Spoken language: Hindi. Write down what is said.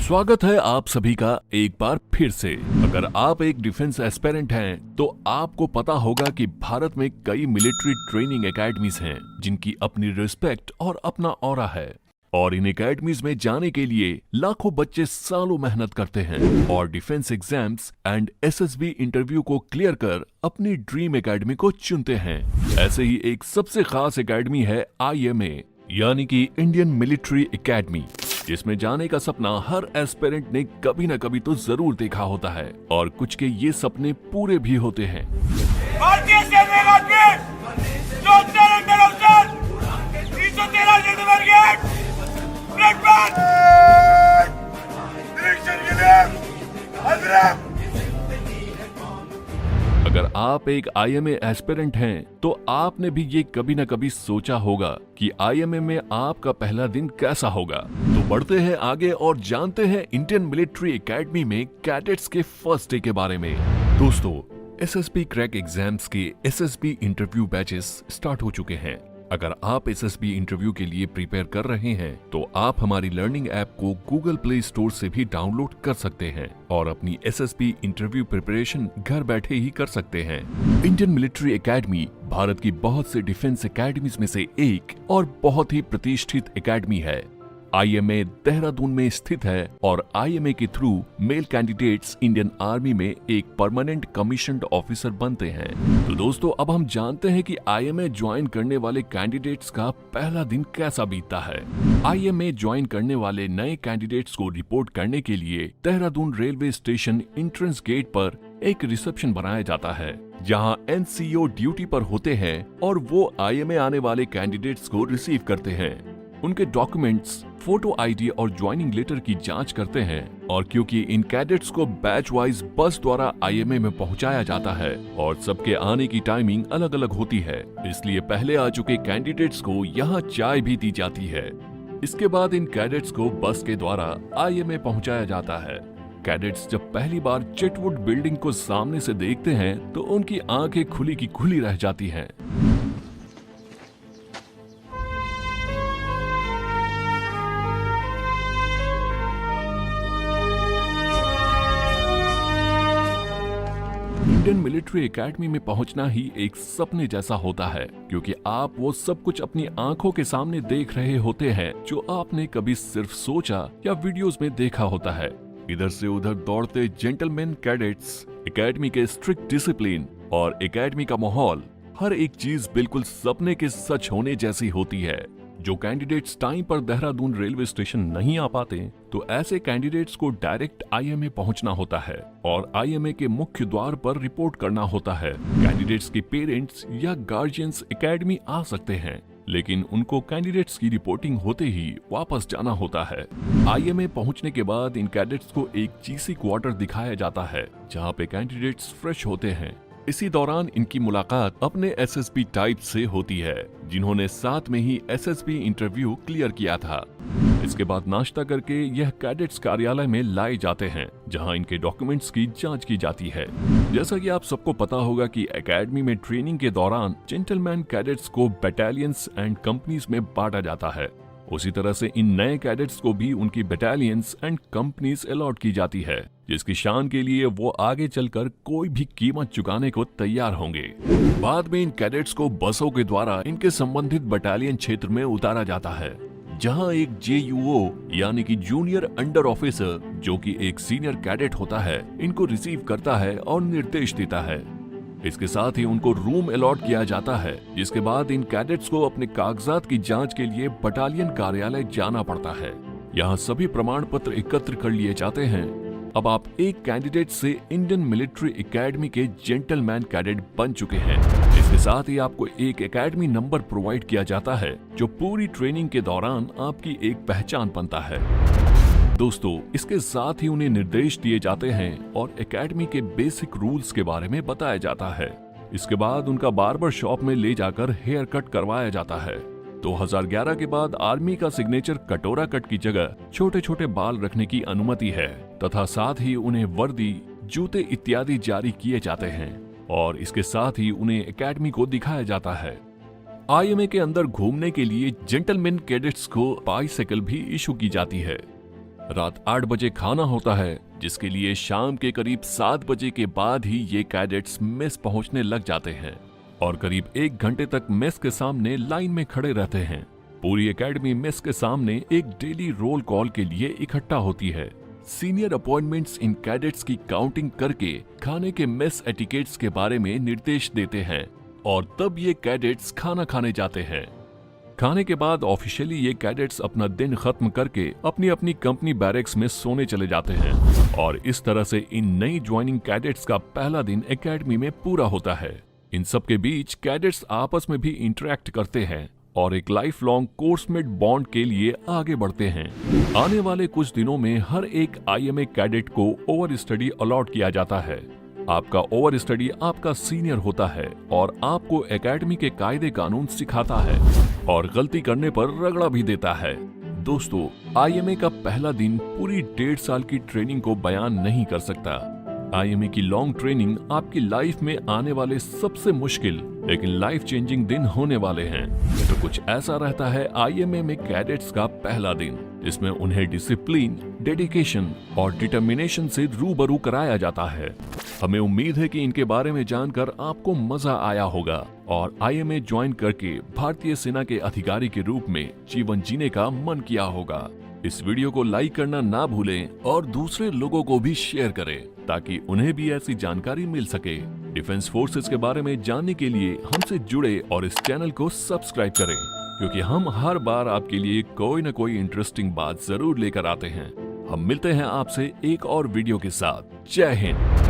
स्वागत है आप सभी का एक बार फिर से। अगर आप एक डिफेंस एस्पिरेंट हैं तो आपको पता होगा कि भारत में कई मिलिट्री ट्रेनिंग एकेडमीज हैं जिनकी अपनी रिस्पेक्ट और अपना ऑरा है। और इन एकेडमीज में जाने के लिए लाखों बच्चे सालों मेहनत करते हैं और defence exams and SSB interview को क्लियर कर अपनी ड्रीम एकेडमी को चुनते हैं। ऐसे ही एक सबसे खास एकेडमी है IMA यानी कि इंडियन मिलिट्री एकेडमी, जिसमें जाने का सपना हर एस्पिरेंट ने कभी न कभी तो जरूर देखा होता है और कुछ के ये सपने पूरे भी होते हैं। भारतीय सेना के अगर आप एक IMA एस्पिरेंट हैं तो आपने भी ये कभी न कभी सोचा होगा कि IMA में आपका पहला दिन कैसा होगा। तो बढ़ते हैं आगे और जानते हैं इंडियन मिलिट्री एकेडमी में कैडेट्स के फर्स्ट डे के बारे में। दोस्तों, SSB क्रैक एग्जाम्स के SSB इंटरव्यू बैचेस स्टार्ट हो चुके हैं। अगर आप SSB इंटरव्यू के लिए प्रिपेयर कर रहे हैं तो आप हमारी लर्निंग ऐप को गूगल प्ले स्टोर से भी डाउनलोड कर सकते हैं और अपनी SSB इंटरव्यू प्रिपरेशन घर बैठे ही कर सकते हैं। इंडियन मिलिट्री एकेडमी भारत की बहुत से डिफेंस एकेडमीज में से एक और बहुत ही प्रतिष्ठित एकेडमी है। IMA देहरादून में स्थित है और IMA के through male candidates Indian army में एक परमानेंट कमीशन्ड ऑफिसर बनते हैं। तो दोस्तों, अब हम जानते हैं कि IMA ज्वाइन करने वाले कैंडिडेट्स का पहला दिन कैसा बीतता है। IMA ज्वाइन करने वाले नए कैंडिडेट्स को रिपोर्ट करने के लिए Dehradun railway station entrance gate पर एक रिसेप्शन बनाया जाता है, जहां NCO ड्यूटी पर होते हैं और वो IMA आने वाले कैंडिडेट्स को रिसीव करते हैं। उनके डॉक्यूमेंट्स, फोटो ID और ज्वाइनिंग लेटर की जांच करते हैं और क्योंकि इन कैडेट्स को बैच वाइज बस द्वारा IMA में पहुंचाया जाता है और सबके आने की टाइमिंग अलग अलग होती है, इसलिए पहले आ चुके कैंडिडेट्स को यहां चाय भी दी जाती है। इसके बाद इन कैडेट्स को बस के द्वारा IMA पहुंचाया जाता है। कैडेट्स जब पहली बार चेटवुड बिल्डिंग को सामने से देखते हैं तो उनकी आंखें खुली की खुली रह जाती हैं। इंडियन मिलिट्री एकेडमी में पहुंचना ही एक सपने जैसा होता है, क्योंकि आप वो सब कुछ अपनी आंखों के सामने देख रहे होते हैं जो आपने कभी सिर्फ सोचा या वीडियोस में देखा होता है। इधर से उधर दौड़ते जेंटलमैन कैडेट्स, एकेडमी के स्ट्रिक्ट डिसिप्लिन और एकेडमी का माहौल, हर एक चीज बिल्कुल सपने के सच होने जैसी होती है। जो कैंडिडेट्स टाइम पर देहरादून रेलवे स्टेशन नहीं आ पाते तो ऐसे कैंडिडेट्स को डायरेक्ट IMA पहुंचना होता है और IMA के मुख्य द्वार पर रिपोर्ट करना होता है। कैंडिडेट्स के पेरेंट्स या गार्जियंस एकेडमी आ सकते हैं, लेकिन उनको कैंडिडेट्स की रिपोर्टिंग होते ही वापस जाना होता है। IMA पहुंचने के बाद इन कैडेट्स को एक GC क्वार्टर दिखाया जाता है, जहां पे कैंडिडेट्स फ्रेश होते हैं। इसी दौरान इनकी मुलाकात अपने SSB टाइप से होती है, जिन्होंने साथ में ही SSB इंटरव्यू क्लियर किया था। इसके बाद नाश्ता करके यह कैडेट्स कार्यालय में लाए जाते हैं, जहां इनके डॉक्यूमेंट्स की जांच की जाती है। जैसा कि आप सबको पता होगा कि एकेडमी में ट्रेनिंग के दौरान जेंटलमैन कैडेट्स को बटालियंस एंड कंपनीज में बांटा जाता है। उसी तरह से इन नए कैडेट्स को भी उनकी बटालियंस एंड कंपनीज अलॉट की जाती है, जिसकी शान के लिए वो आगे चलकर कोई भी कीमत चुकाने को तैयार होंगे। बाद में इन कैडेट्स को बसों के द्वारा इनके संबंधित बटालियन क्षेत्र में उतारा जाता है, जहां एक JUO यानी कि जूनियर अंडर ऑफिसर, जो कि एक सीनियर कैडेट होता है, इनको रिसीव करता है और निर्देश देता है। इसके साथ ही उनको रूम अलॉट किया जाता है, जिसके बाद इन कैडेट्स को अपने कागजात की जांच के लिए बटालियन कार्यालय जाना पड़ता है। यहाँ सभी प्रमाण पत्र एकत्र कर लिए जाते हैं। अब आप एक कैंडिडेट से इंडियन मिलिट्री एकेडमी के जेंटलमैन कैडेट बन चुके हैं। इसके साथ ही आपको एक एकेडमी नंबर प्रोवाइड किया जाता है, जो पूरी ट्रेनिंग के दौरान आपकी एक पहचान बनता है। दोस्तों, इसके साथ ही उन्हें निर्देश दिए जाते हैं और एकेडमी के बेसिक रूल्स के बारे में बताया जाता है। इसके बाद उनका बार्बर शॉप में ले जाकर हेयर कट करवाया जाता है। 2011 के बाद आर्मी का सिग्नेचर कटोरा कट की जगह छोटे छोटे बाल रखने की अनुमति है तथा साथ ही उन्हें वर्दी, जूते इत्यादि जारी किए जाते हैं और इसके साथ ही उन्हें एकेडमी को दिखाया जाता है। IMA के अंदर घूमने के लिए जेंटलमैन कैडेट्स को बाइसाइकिल भी इशू की जाती है। रात 8 बजे खाना होता है, जिसके लिए शाम के करीब 7 बजे के बाद ही ये कैडेट्स मेस पहुंचने लग जाते हैं और करीब 1 घंटे तक मेस के सामने लाइन में खड़े रहते हैं। पूरी एकेडमी मेस के सामने एक डेली रोल कॉल के लिए इकट्ठा होती है। सीनियर अपॉइंटमेंट्स इन कैडेट्स की काउंटिंग करके खाने के मेस एटिकेट्स के बारे में निर्देश देते हैं और तब ये कैडेट्स खाना खाने जाते हैं। खाने के बाद ऑफिशियली ये कैडेट्स अपना दिन खत्म करके अपनी अपनी कंपनी बैरक्स में सोने चले जाते हैं और इस तरह से इन नई ज्वाइनिंग कैडेट्स का पहला दिन एकेडमी में पूरा होता है। इन सब के बीच कैडेट्स आपस में भी इंटरेक्ट करते हैं और एक लाइफ लॉन्ग कोर्समेट बॉन्ड के लिए आगे बढ़ते हैं। आने वाले कुछ दिनों में हर एक IMA कैडेट को ओवर स्टडी अलॉट किया जाता है। आपका ओवर स्टडी आपका सीनियर होता है और आपको एकेडमी के कायदे कानून सिखाता है और गलती करने पर रगड़ा भी देता है। दोस्तों, IMA का पहला दिन पूरी 1.5 साल की ट्रेनिंग को बयान नहीं कर सकता। IMA की लॉन्ग ट्रेनिंग आपकी लाइफ में आने वाले सबसे मुश्किल लेकिन लाइफ चेंजिंग दिन होने वाले हैं। तो कुछ ऐसा रहता है IMA में कैडेट्स का पहला दिन, जिसमें उन्हें डिसिप्लिन, डेडिकेशन और डिटर्मिनेशन से रूबरू कराया जाता है। हमें उम्मीद है कि इनके बारे में जानकर आपको मजा आया होगा और IMA ज्वाइन करके भारतीय सेना के अधिकारी के रूप में जीवन जीने का मन किया होगा। इस वीडियो को लाइक करना ना भूलें और दूसरे लोगों को भी शेयर करें ताकि उन्हें भी ऐसी जानकारी मिल सके। डिफेंस फोर्सेस के बारे में जानने के लिए हमसे जुड़े और इस चैनल को सब्सक्राइब करें, क्योंकि हम हर बार आपके लिए कोई न कोई इंटरेस्टिंग बात जरूर लेकर आते हैं। हम मिलते हैं आपसे एक और वीडियो के साथ। जय हिंद।